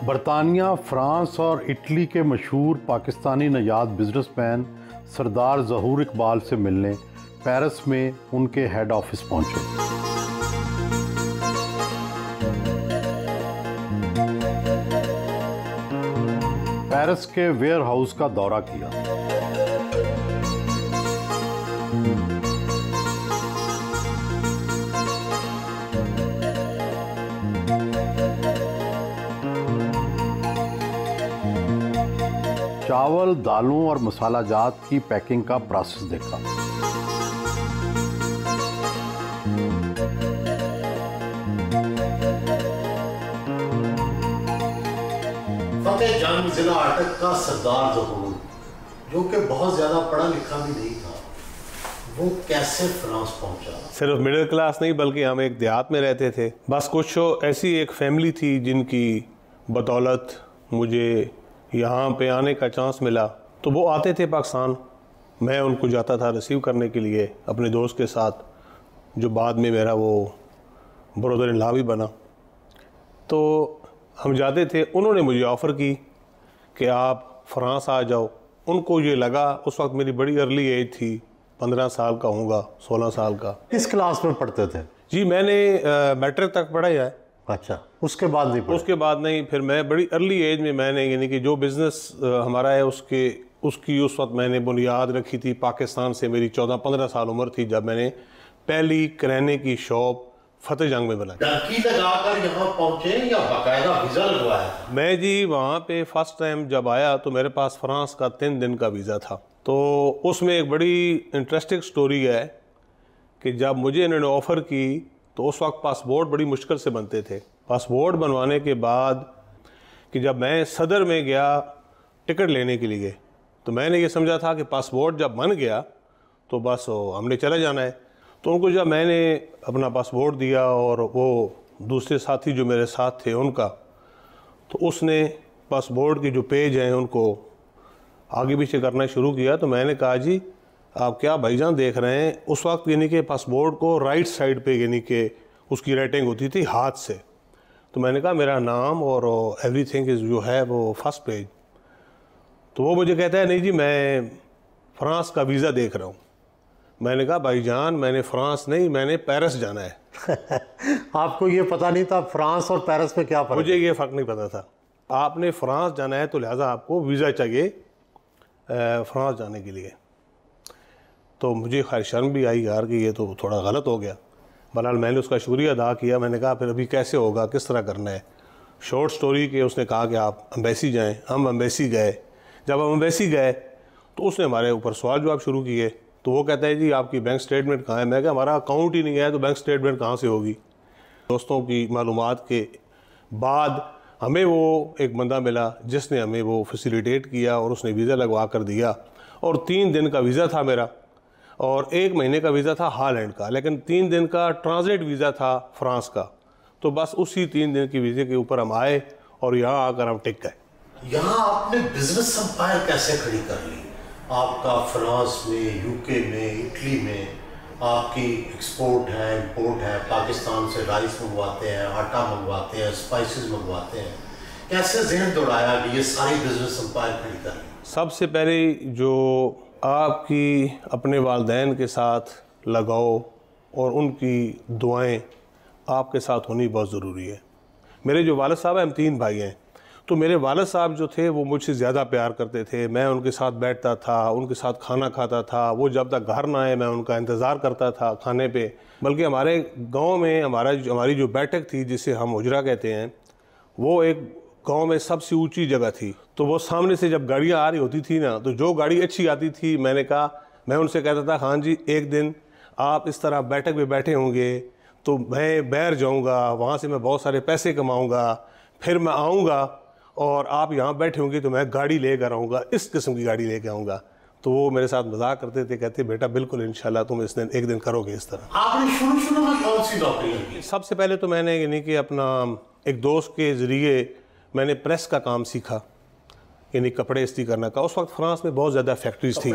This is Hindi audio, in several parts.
बरतानिया, फ्रांस और इटली के मशहूर पाकिस्तानी नयाद बिजनेसमैन सरदार ज़हूर इकबाल से मिलने पेरिस में उनके हेड ऑफिस पहुंचे। पेरिस के वेयर हाउस का दौरा किया। चावल, दालों और मसाला जात की पैकिंग का प्रोसेस देखा। फतेह जंग जिला अटक का सरदार ज़हूर, जो कि बहुत ज़्यादा पढ़ा लिखा भी नहीं था, वो कैसे फ्रांस पहुंचा? सिर्फ मिडिल क्लास नहीं बल्कि हम एक देहात में रहते थे। बस कुछ ऐसी एक फैमिली थी जिनकी बदौलत मुझे यहाँ पे आने का चांस मिला। तो वो आते थे पाकिस्तान, मैं उनको जाता था रिसीव करने के लिए अपने दोस्त के साथ, जो बाद में मेरा वो ब्रदर इन लॉ भी बना। तो हम जाते थे, उन्होंने मुझे ऑफ़र की कि आप फ्रांस आ जाओ। उनको ये लगा, उस वक्त मेरी बड़ी अर्ली एज थी, 15 साल का होऊंगा, 16 साल का। किस क्लास में पढ़ते थे? जी मैंने मैट्रिक तक पढ़ा है। अच्छा, उसके बाद नहीं पढ़ा? उसके बाद नहीं। फिर मैं बड़ी अर्ली एज में मैंने यानी कि जो बिज़नेस हमारा है उसकी उस वक्त मैंने बुनियाद रखी थी। पाकिस्तान से मेरी 14-15 साल उम्र थी जब मैंने पहली किराने की शॉप फतेह जंग में बनाई। डंकी लगाकर यहाँ पहुंचे या बाकायदा वीज़ा लगवाया? मैं जी वहाँ पे फर्स्ट टाइम जब आया तो मेरे पास फ्रांस का 3 दिन का वीज़ा था। तो उसमें एक बड़ी इंटरेस्टिंग स्टोरी है कि जब मुझे इन्होंने ऑफ़र की तो उस वक्त पासपोर्ट बड़ी मुश्किल से बनते थे। पासपोर्ट बनवाने के बाद कि जब मैं सदर में गया टिकट लेने के लिए, तो मैंने ये समझा था कि पासपोर्ट जब बन गया तो बस हमने चले जाना है। तो उनको जब मैंने अपना पासपोर्ट दिया और वो दूसरे साथी जो मेरे साथ थे उनका, तो उसने पासपोर्ट के जो पेज हैं उनको आगे पीछे करना शुरू किया। तो मैंने कहा जी आप क्या भाईजान देख रहे हैं? उस वक्त यानी कि पासपोर्ट को राइट साइड पे यानी कि उसकी राइटिंग होती थी हाथ से। तो मैंने कहा मेरा नाम और एवरीथिंग इज़ जो है वो फर्स्ट पेज। तो वो मुझे कहता है नहीं जी मैं फ्रांस का वीज़ा देख रहा हूँ। मैंने कहा भाईजान मैंने फ्रांस नहीं, मैंने पेरिस जाना है। आपको ये पता नहीं था फ्रांस और पेरिस में क्या फ़र्क? मुझे ये फ़र्क नहीं पता था। आपने फ्रांस जाना है तो लिहाजा आपको वीज़ा चाहिए फ्रांस जाने के लिए। तो मुझे खैर शर्म भी आई यार कि ये तो थोड़ा गलत हो गया। बहरहाल मैंने उसका शुक्रिया अदा किया। मैंने कहा फिर अभी कैसे होगा, किस तरह करना है? शॉर्ट स्टोरी के उसने कहा कि आप एम्बेसी जाएं। हम एम्बेसी गए। जब हम एम्बेसी गए तो उसने हमारे ऊपर सवाल जवाब शुरू किए। तो वो कहता है जी आपकी बैंक स्टेटमेंट कहाँ है? मैं कहा हमारा अकाउंट ही नहीं है तो बैंक स्टेटमेंट कहाँ से होगी? दोस्तों की मालूमात के बाद हमें वो एक बंदा मिला जिसने हमें वो फैसिलिटेट किया और उसने वीज़ा लगवा कर दिया। और 3 दिन का वीज़ा था मेरा और 1 महीने का वीज़ा था हॉलैंड का, लेकिन 3 दिन का ट्रांजिट वीज़ा था फ्रांस का। तो बस उसी 3 दिन की वीज़े के ऊपर हम आए और यहाँ आकर हम टिक गए। यहाँ आपने बिजनेस एम्पायर कैसे खड़ी कर ली? आपका फ्रांस में, यूके में, इटली में आपकी एक्सपोर्ट है, इंपोर्ट है। पाकिस्तान से राइस मंगवाते हैं, आटा मंगवाते हैं, स्पाइसेस मंगवाते हैं। कैसे जहन दौड़ाया कि ये सारी बिजनेस एम्पायर खड़ी कर ली? सबसे पहले जो आपकी अपने वालिदैन के साथ लगाओ और उनकी दुआएं आपके साथ होनी बहुत ज़रूरी है। मेरे जो वालिद साहब हैं, हम 3 भाई हैं, तो मेरे वालिद साहब जो थे वो मुझसे ज़्यादा प्यार करते थे। मैं उनके साथ बैठता था, उनके साथ खाना खाता था। वो जब तक घर ना आए मैं उनका इंतज़ार करता था खाने पे। बल्कि हमारे गांव में हमारी जो बैठक थी जिसे हम हुजरा कहते हैं, वो एक गांव में सबसे ऊंची जगह थी। तो वो सामने से जब गाड़ियाँ आ रही होती थी ना, तो जो गाड़ी अच्छी आती थी मैं उनसे कहता था हाँ जी एक दिन आप इस तरह बैठक में बैठे होंगे तो मैं बैर जाऊँगा, वहाँ से मैं बहुत सारे पैसे कमाऊँगा, फिर मैं आऊँगा और आप यहाँ बैठे होंगे तो मैं गाड़ी लेकर आऊँगा, इस किस्म की गाड़ी लेकर आऊँगा। तो वो मेरे साथ मजाक करते थे, कहते बेटा बिल्कुल इंशाल्लाह तुम एक दिन करोगे इस तरह। आपने शुरू में कौन सी नौकरी की? सबसे पहले तो मैंने यानी कि अपना एक दोस्त के ज़रिए मैंने प्रेस का काम सीखा, यानी कपड़े इस्त्री करने का। उस वक्त फ्रांस में बहुत ज़्यादा फैक्ट्रीज थी,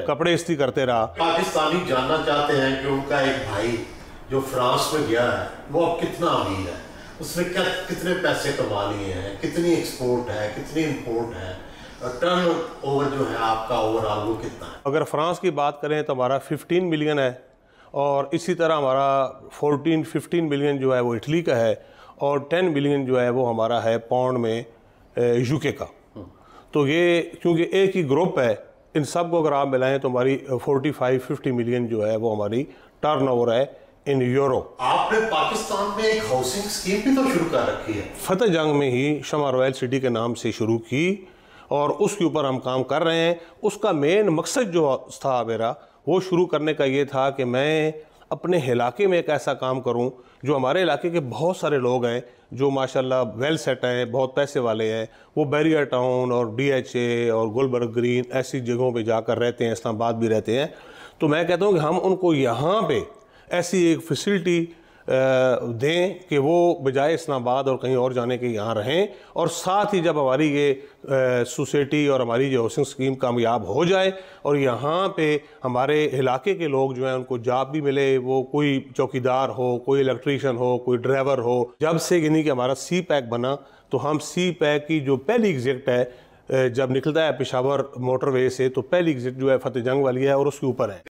कपड़े इस्त्री करते रहा। पाकिस्तानी जानना चाहते हैं कि उनका एक भाई जो फ्रांस में गया है वो अब कितना अमीर है। उसमें क्या कितने पैसे कमा लिए हैं, कितनी एक्सपोर्ट है, कितनी इंपोर्ट है, टर्न ओवर जो है आपका ओवरऑल वो कितना है? अगर फ्रांस की बात करें तो हमारा 15 मिलियन है, और इसी तरह हमारा 14-15 मिलियन जो है वो इटली का है, और 10 मिलियन जो है वो हमारा है पाउंड में यूके का। तो ये क्योंकि एक ही ग्रुप है, इन सब को अगर आप मिलाएं तो हमारी 45-50 मिलियन जो है वो हमारी टर्नओवर है इन यूरो। आपने पाकिस्तान में एक हाउसिंग स्कीम भी तो शुरू कर रखी है। फतेह जंग में ही शमा रॉयल सिटी के नाम से शुरू की, और उसके ऊपर हम काम कर रहे हैं। उसका मेन मकसद जो था मेरा, वो शुरू करने का ये था कि मैं अपने इलाके में एक ऐसा काम करूं, जो हमारे इलाके के बहुत सारे लोग हैं जो माशाल्लाह वेल सेट हैं, बहुत पैसे वाले हैं, वो बैरियर टाउन और DHA और गुलबर्ग ग्रीन ऐसी जगहों पे जाकर रहते हैं, इस्लामाबाद भी रहते हैं। तो मैं कहता हूँ कि हम उनको यहाँ पे ऐसी एक फैसिलिटी दें कि वो बजाय इस्लामाबाद और कहीं और जाने के यहाँ रहें, और साथ ही जब हमारी ये सोसाइटी और हमारी जो हाउसिंग स्कीम कामयाब हो जाए और यहाँ पे हमारे इलाके के लोग जो हैं उनको जॉब भी मिले, वो कोई चौकीदार हो, कोई इलेक्ट्रीशियन हो, कोई ड्राइवर हो। जब से यानी कि हमारा CPEC बना, तो हम CPEC की जो पहली एग्जिट है, जब निकलता है पेशावर मोटरवे से, तो पहली एग्जिट जो है फतेह जंग वाली है और उसके ऊपर है।